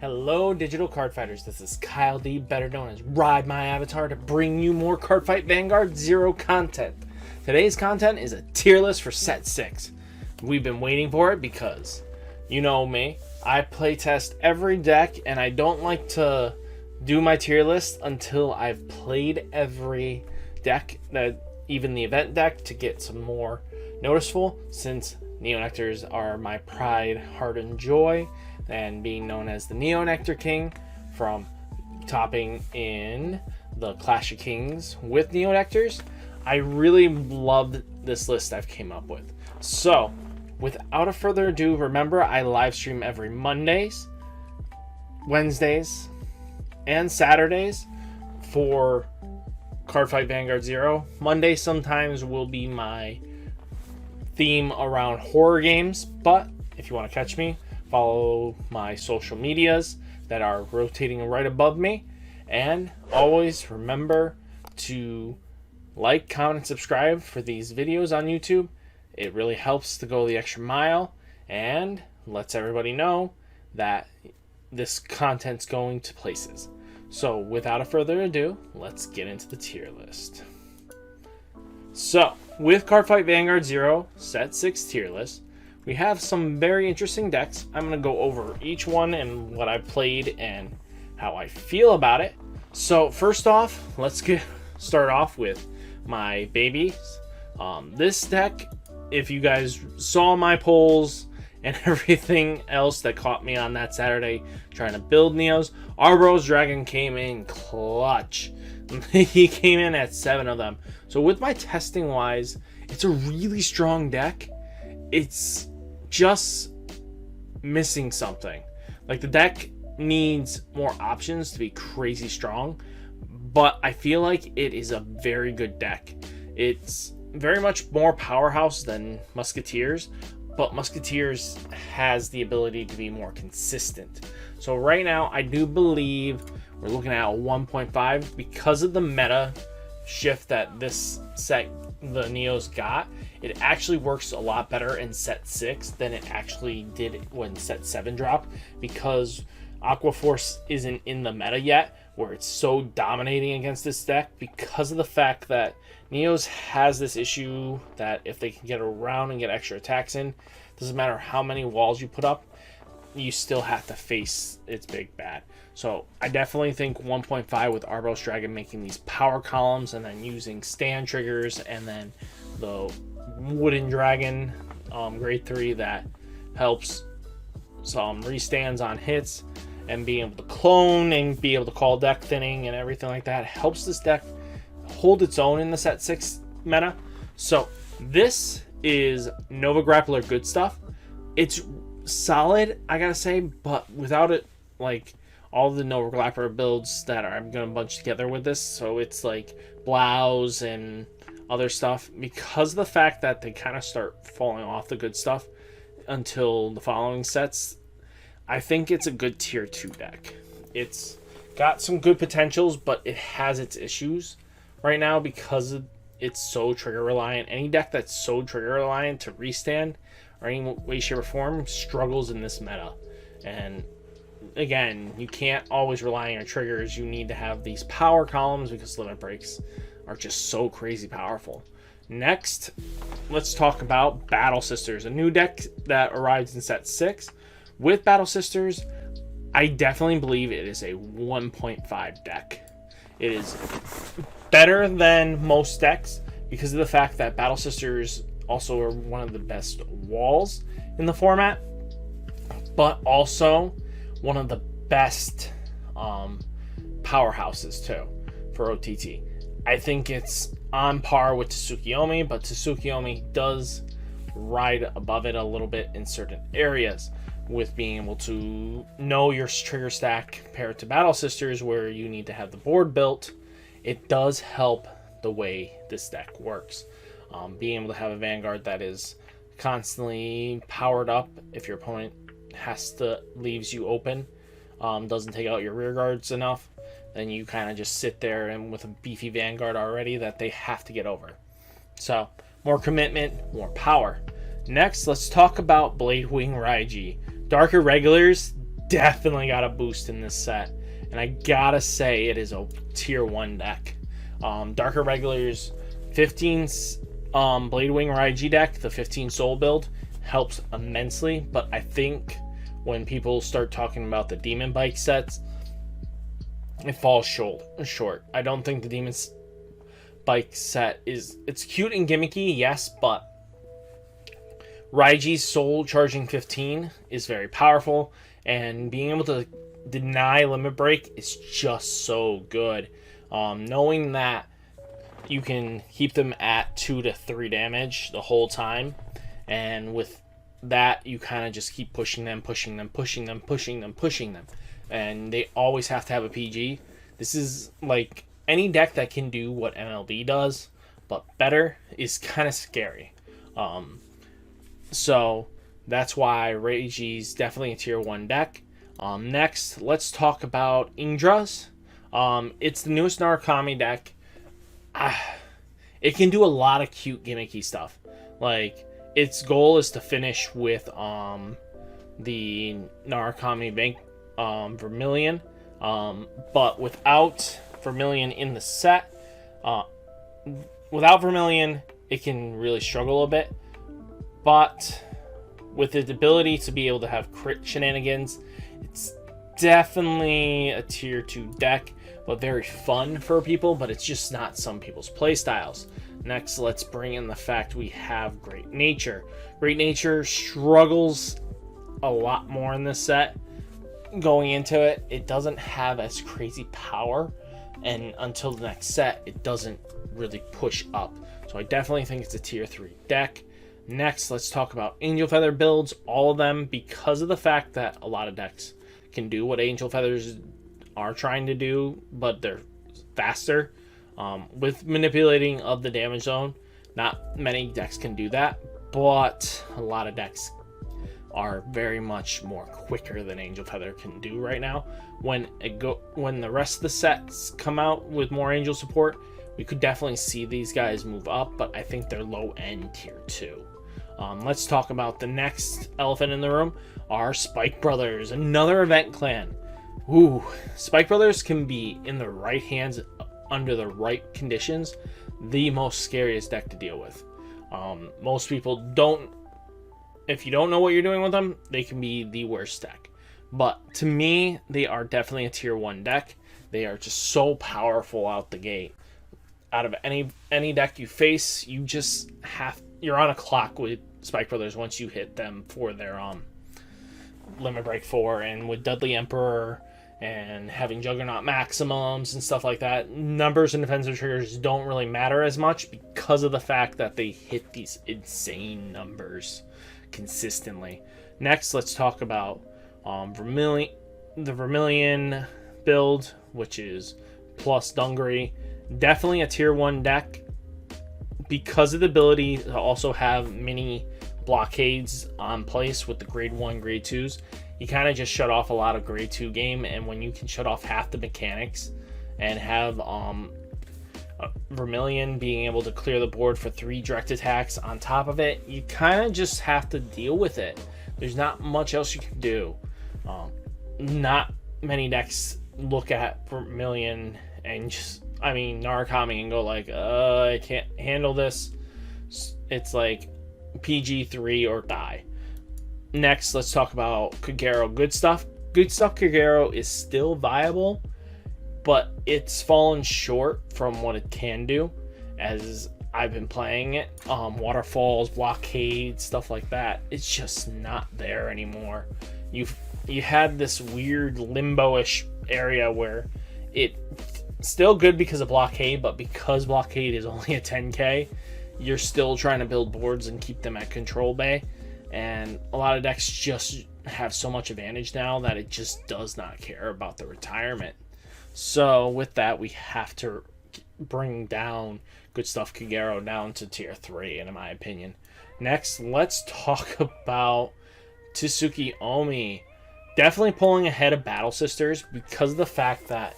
Hello, digital card fighters. This is Kyle D, better known as RideMyAvatar, to bring you more Cardfight Vanguard Zero content. Today's content is a tier list for set 6. We've been waiting for it because, you know me, I playtest every deck and I don't like to do my tier list until I've played every deck, even the event deck, to get some more noticeable, since Neonectars are my pride, heart, and joy, and being known as the Neonectar King from topping in the Clash of Kings with Neonectars, I really loved this list I've came up with. So, without a further ado, remember I live stream every Mondays, Wednesdays, and Saturdays for Cardfight Vanguard Zero. Monday sometimes will be my theme around horror games, but if you want to catch me, follow my social medias that are rotating right above me. And always remember to like, comment, and subscribe for these videos on YouTube. It really helps to go the extra mile and lets everybody know that this content's going to places. So without a further ado, let's get into the tier list. So with Cardfight Vanguard Zero set 6 tier list, we have some very interesting decks. I'm going to go over each one and what I've played and how I feel about it. So first off, let's start off with my babies. This deck, if you guys saw my polls and everything else that caught me on that Saturday trying to build Neos, Arbros Dragon came in clutch. He came in at 7 of them. So with my testing wise, it's a really strong deck. It's just missing something. Like, the deck needs more options to be crazy strong, but I feel like it is a very good deck. It's very much more powerhouse than Musketeers, but Musketeers has the ability to be more consistent. So right now, I do believe we're looking at a 1.5 because of the meta shift that this set, the Neos, got. It actually works a lot better in set 6 than it actually did when set 7 dropped, because Aqua Force isn't in the meta yet, where it's so dominating against this deck, because of the fact that Neos has this issue that if they can get around and get extra attacks in, doesn't matter how many walls you put up, you still have to face its big bad. So I definitely think 1.5 with Arbros Dragon making these power columns and then using stand triggers, and then the Wooden Dragon grade 3 that helps some restands on hits, and being able to clone and be able to call deck thinning and everything like that helps this deck hold its own in the set 6 meta. So this is Nova Grappler good stuff. It's solid, I gotta say, but without it, like all the Nova Grappler builds that I'm gonna bunch together with this, so it's like Blouse and other stuff, because of the fact that they kind of start falling off the good stuff until the following sets, I think it's a good tier 2 deck. It's got some good potentials, but it has its issues right now because it's so trigger reliant. Any deck that's so trigger reliant to restand or any way, shape, or form struggles in this meta. And again, you can't always rely on your triggers. You need to have these power columns because limit breaks are just so crazy powerful. Next, let's talk about Battle Sisters, a new deck that arrives in set 6. With Battle Sisters, I definitely believe it is a 1.5 deck. It is better than most decks because of the fact that Battle Sisters also are one of the best walls in the format, but also one of the best powerhouses too for OTT. I think it's on par with Tsukuyomi, but Tsukuyomi does ride above it a little bit in certain areas, with being able to know your trigger stack compared to Battle Sisters, where you need to have the board built. It does help the way this deck works. Being able to have a Vanguard that is constantly powered up if your opponent leaves you open, doesn't take out your rear guards enough, then you kind of just sit there and with a beefy Vanguard already that they have to get over. So more commitment, more power. Next, let's talk about Bladewing Raiji. Dark Irregulars definitely got a boost in this set, and I gotta say it is a tier 1 deck. Darker Regular's 15 Bladewing Raiji deck, the 15 Soul build, helps immensely, but I think when people start talking about the Demon Bike sets, it falls short. I don't think the Demon Bike set it's cute and gimmicky, yes, but Raiji's Soul charging 15 is very powerful, and being able to deny Limit Break is just so good. Knowing that you can keep them at 2 to 3 damage the whole time, and with that you kind of just keep pushing them, and they always have to have a PG. This is like any deck that can do what MLB does, but better, is kind of scary. So that's why Reiji's definitely a tier 1 deck. Next, let's talk about Indra's. It's the newest Narukami deck. It can do a lot of cute gimmicky stuff. Like, its goal is to finish with the Narukami Vermilion, but without Vermilion in the set, without Vermilion, it can really struggle a bit. But with the ability to be able to have crit shenanigans, it's definitely a tier 2 deck, but very fun for people, but it's just not some people's playstyles. Next, let's bring in the fact we have Great Nature. Great Nature struggles a lot more in this set. Going into it, it doesn't have as crazy power, and until the next set, it doesn't really push up. So I definitely think it's a tier 3 deck. Next, let's talk about Angel Feather builds, all of them, because of the fact that a lot of decks can do what Angel Feathers are trying to do, but they're faster. With manipulating of the damage zone, not many decks can do that, but a lot of decks are very much more quicker than Angel Feather can do right now. When the rest of the sets come out with more Angel support, we could definitely see these guys move up, but I think they're low end tier 2. Let's talk about the next elephant in the room, our Spike Brothers, another event clan. Ooh, Spike Brothers can be in the right hands under the right conditions the most scariest deck to deal with. Most people don't, if you don't know what you're doing with them, they can be the worst deck. But to me, they are definitely a tier 1 deck. They are just so powerful out the gate. Out of any deck you face, you're on a clock with Spike Brothers once you hit them for their Limit Break 4, and with Dudley Emperor and having Juggernaut maximums and stuff like that, numbers and defensive triggers don't really matter as much because of the fact that they hit these insane numbers consistently. Next, let's talk about the Vermilion build, which is plus Dungaree. Definitely a tier 1 deck because of the ability to also have mini blockades on place with the grade 1, grade 2s. You kind of just shut off a lot of grade 2 game, and when you can shut off half the mechanics and have Vermilion being able to clear the board for 3 direct attacks on top of it, you kind of just have to deal with it. There's not much else you can do. Not many decks look at Vermilion and Narukami and go like, I can't handle this. It's like PG3 or die. Next, let's talk about Kagero. Good Stuff Kagero is still viable, but it's fallen short from what it can do as I've been playing it. Waterfalls, blockades, stuff like that, it's just not there anymore. You had this weird limbo-ish area where it's still good because of blockade, but because blockade is only a 10k, you're still trying to build boards and keep them at control bay, and a lot of decks just have so much advantage now that it just does not care about the retirement. So with that, we have to bring down Good Stuff Kagero down to tier 3 in my opinion. Next, let's talk about Tsuki Omi. Definitely pulling ahead of Battle Sisters because of the fact that,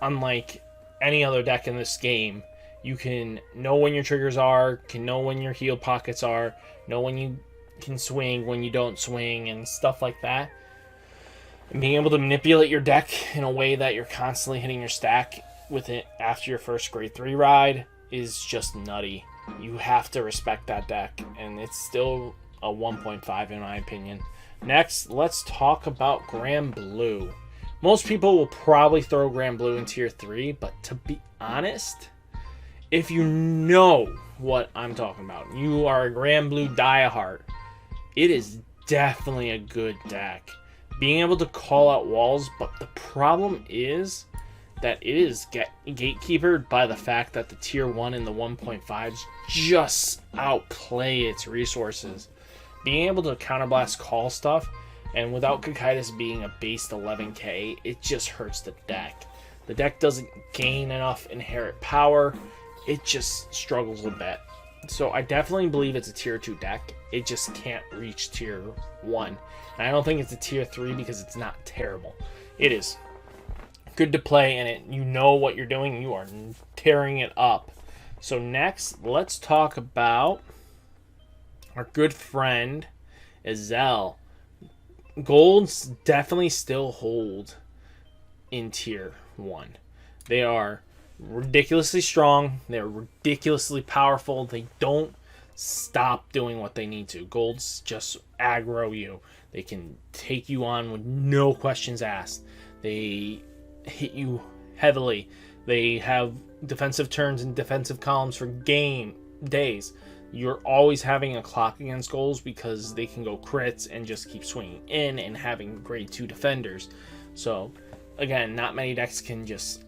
unlike any other deck in this game, you can know when your triggers are, can know when your heal pockets are, know when you can swing, when you don't swing, and stuff like that. And being able to manipulate your deck in a way that you're constantly hitting your stack with it after your first grade 3 ride is just nutty. You have to respect that deck, and it's still a 1.5 in my opinion. Next, let's talk about Grand Blue. Most people will probably throw Grand Blue in tier 3, but to be honest, if you know what I'm talking about, you are a Grand Blue diehard, it is definitely a good deck. Being able to call out walls, but the problem is that it is gatekeepered by the fact that the tier 1 and the 1.5s just outplay its resources. Being able to counterblast call stuff, and without Cocytus being a based 11k, it just hurts the deck. The deck doesn't gain enough inherent power, it just struggles a bit. So I definitely believe it's a tier 2 deck, it just can't reach tier 1. And I don't think it's a tier 3 because it's not terrible. It is good to play, and you know what you're doing, you are tearing it up. So next, let's talk about our good friend Azel. Golds definitely still hold in tier 1. They are ridiculously strong, they're ridiculously powerful, they don't stop doing what they need to. Golds just aggro you. They can take you on with no questions asked. They hit you heavily. They have defensive turns and defensive columns for days. You're always having a clock against goals because they can go crits and just keep swinging in and having grade 2 defenders. So again, not many decks can just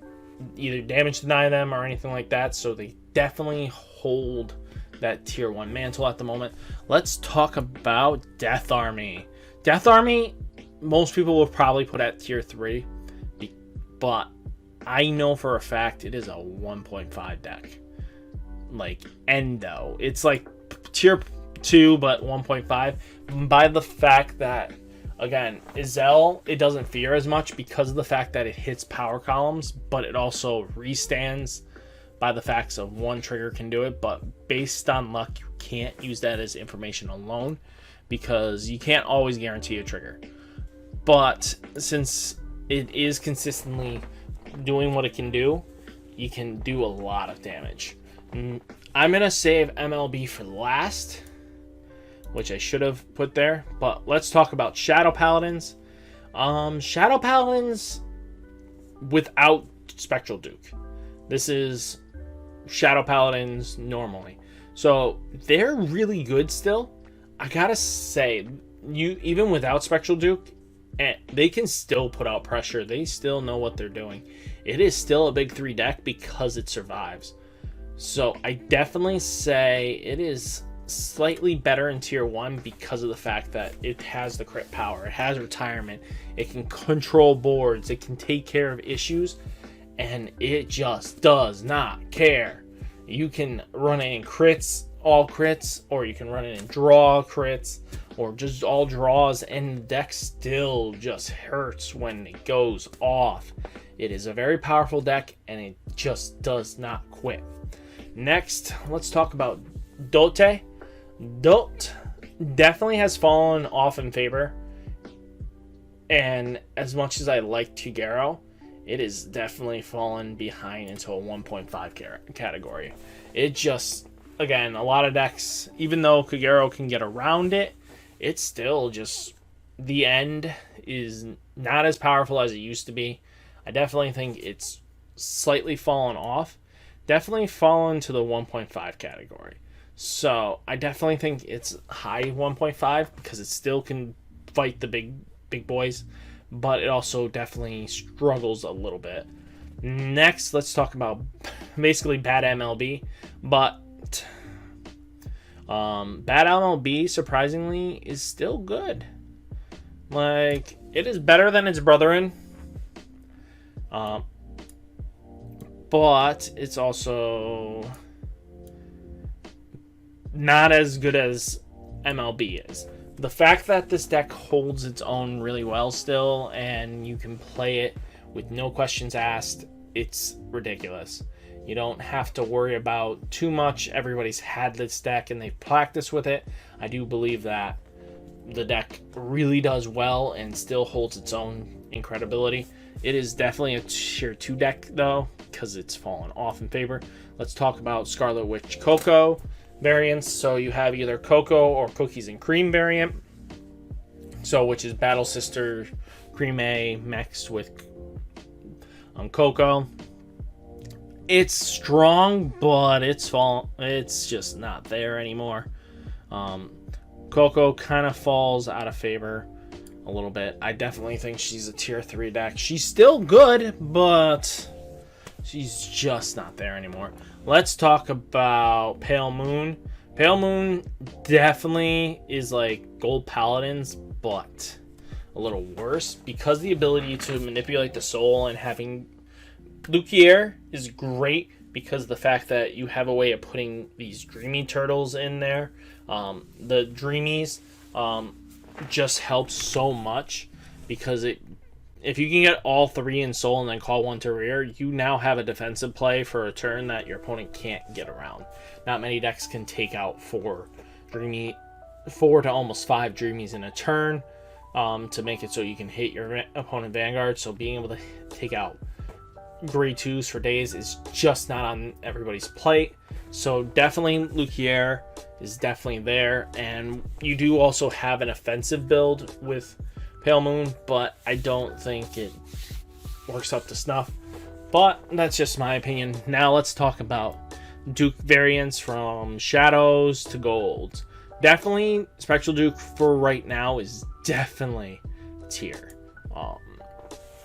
either damage deny them or anything like that, so they definitely hold that tier 1 mantle at the moment. Let's talk about Death Army. Death Army, most people will probably put at tier 3, but I know for a fact it is a 1.5 deck. Like Endo, it's like tier 2 but 1.5 by the fact that, again, Azel, it doesn't fear as much because of the fact that it hits power columns, but it also restands by the facts of one trigger can do it. But based on luck, you can't use that as information alone because you can't always guarantee a trigger. But since it is consistently doing what it can do, you can do a lot of damage. I'm going to save MLB for last, which I should have put there, but let's talk about Shadow Paladins. Shadow Paladins without Spectral Duke. This is Shadow Paladins normally. So they're really good still. I gotta say, even without Spectral Duke, they can still put out pressure. They still know what they're doing. It is still a big 3 deck because it survives. So I definitely say it is slightly better in tier 1 because of the fact that it has the crit power, it has retirement, it can control boards, it can take care of issues, and it just does not care. You can run it in crits, all crits, or you can run it in draw crits, or just all draws, and the deck still just hurts when it goes off. It is a very powerful deck, and it just does not quit. Next, let's talk about Dote. Dote definitely has fallen off in favor, and as much as I like Tugero, it is definitely fallen behind into a 1.5 category. It just, again, a lot of decks, even though Kagero can get around it, it's still just, the end is not as powerful as it used to be. I definitely think it's slightly fallen off. Definitely fallen to the 1.5 category. So I definitely think it's high 1.5 because it still can fight the big boys, but it also definitely struggles a little bit. Next, let's talk about basically bad MLB, but bad MLB surprisingly is still good. Like, it is better than its brethren, but it's also not as good as MLB is. The fact that this deck holds its own really well still, and you can play it with no questions asked, it's ridiculous. You don't have to worry about too much. Everybody's had this deck and they've practiced with it. I do believe that. the deck really does well and still holds its own incredibility. It is definitely a tier 2 deck though, because it's fallen off in favor. Let's talk about Scarlet Witch Cocoa variants. So you have either Cocoa or Cookies and Cream variant. So which is Battle Sister Cream A mixed with Cocoa. It's strong, but it's just not there anymore. Cocoa kind of falls out of favor a little bit. I definitely think she's a tier 3 deck. She's still good, but she's just not there anymore. Let's talk about Pale Moon. Pale Moon definitely is like Gold Paladins, but a little worse because the ability to manipulate the soul and having Lukier is great because of the fact that you have a way of putting these Dreamy Turtles in there. The Dreamies just helps so much because if you can get all 3 in soul and then call 1 to rear, you now have a defensive play for a turn that your opponent can't get around. Not many decks can take out 4 to almost 5 Dreamies in a turn to make it so you can hit your opponent Vanguard. So being able to take out grade 2s for days is just not on everybody's plate. So definitely Lukier is definitely there, and you do also have an offensive build with Pale Moon, but I don't think it works up to snuff. But that's just my opinion. Now let's talk about Duke variants from Shadows to Golds. Definitely Spectral Duke for right now is definitely tier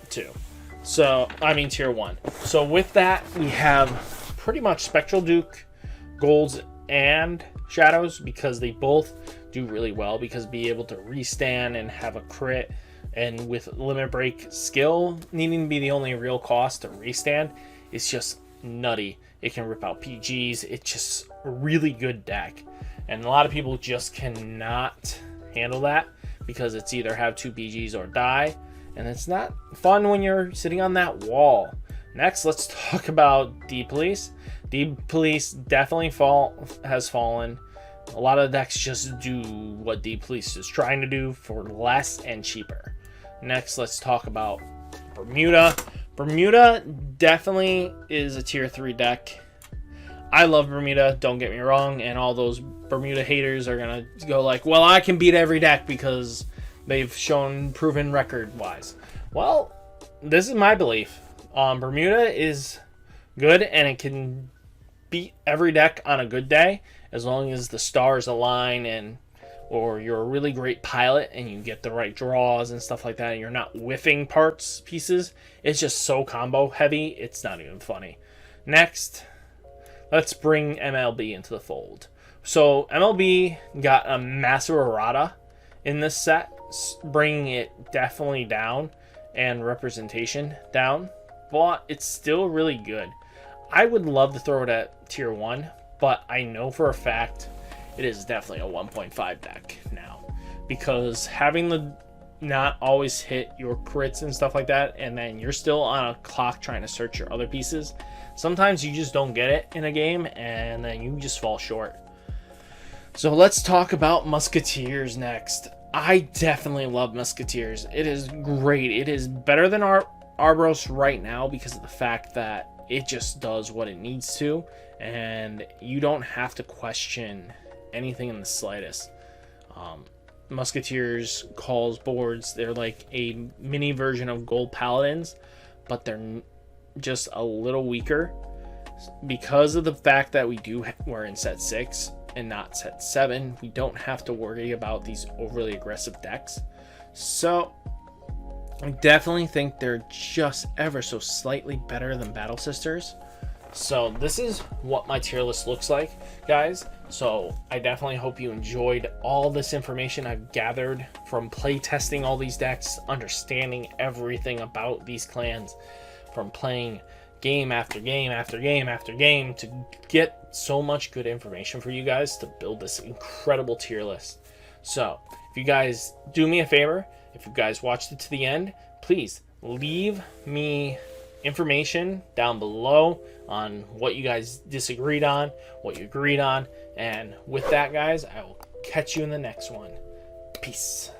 2. So, I mean tier 1. So with that, we have pretty much Spectral Duke, Golds, and Shadows because they both do really well because be able to restand and have a crit, and with Limit Break skill needing to be the only real cost to restand, it's just nutty. It can rip out PGs. It's just a really good deck. And a lot of people just cannot handle that because it's either have 2 PGs or die. And it's not fun when you're sitting on that wall. Next, let's talk about Deep Police. Deep Police definitely has fallen. A lot of decks just do what Deep Police is trying to do for less and cheaper. Next, let's talk about Bermuda. Bermuda definitely is a tier 3 deck. I love Bermuda, don't get me wrong, and all those Bermuda haters are gonna go like, well, I can beat every deck because they've shown proven record-wise. Well, this is my belief. Bermuda is good, and it can beat every deck on a good day as long as the stars align or you're a really great pilot and you get the right draws and stuff like that, and you're not whiffing pieces. It's just so combo heavy, it's not even funny. Next, let's bring MLB into the fold. So MLB got a massive errata in this set, bringing it definitely down and representation down, but it's still really good. I would love to throw it at tier 1, but I know for a fact it is definitely a 1.5 deck now because having the not always hit your crits and stuff like that, and then you're still on a clock trying to search your other pieces, sometimes you just don't get it in a game and then you just fall short. So let's talk about Musketeers next. I definitely love Musketeers. It is great. It is better than Arbros right now because of the fact that it just does what it needs to, and you don't have to question anything in the slightest. Musketeers calls boards. They're like a mini version of Gold Paladins, but they're just a little weaker because of the fact that we're in set 6 and not set 7. We don't have to worry about these overly aggressive decks. So I definitely think they're just ever so slightly better than Battle Sisters. So this is what my tier list looks like, guys. So I definitely hope you enjoyed all this information I've gathered from play testing all these decks, understanding everything about these clans, from playing game after game after game after game to get so much good information for you guys to build this incredible tier list. So if you guys do me a favor, if you guys watched it to the end, please leave me information down below on what you guys disagreed on, what you agreed on, and with that, guys, I will catch you in the next one. Peace.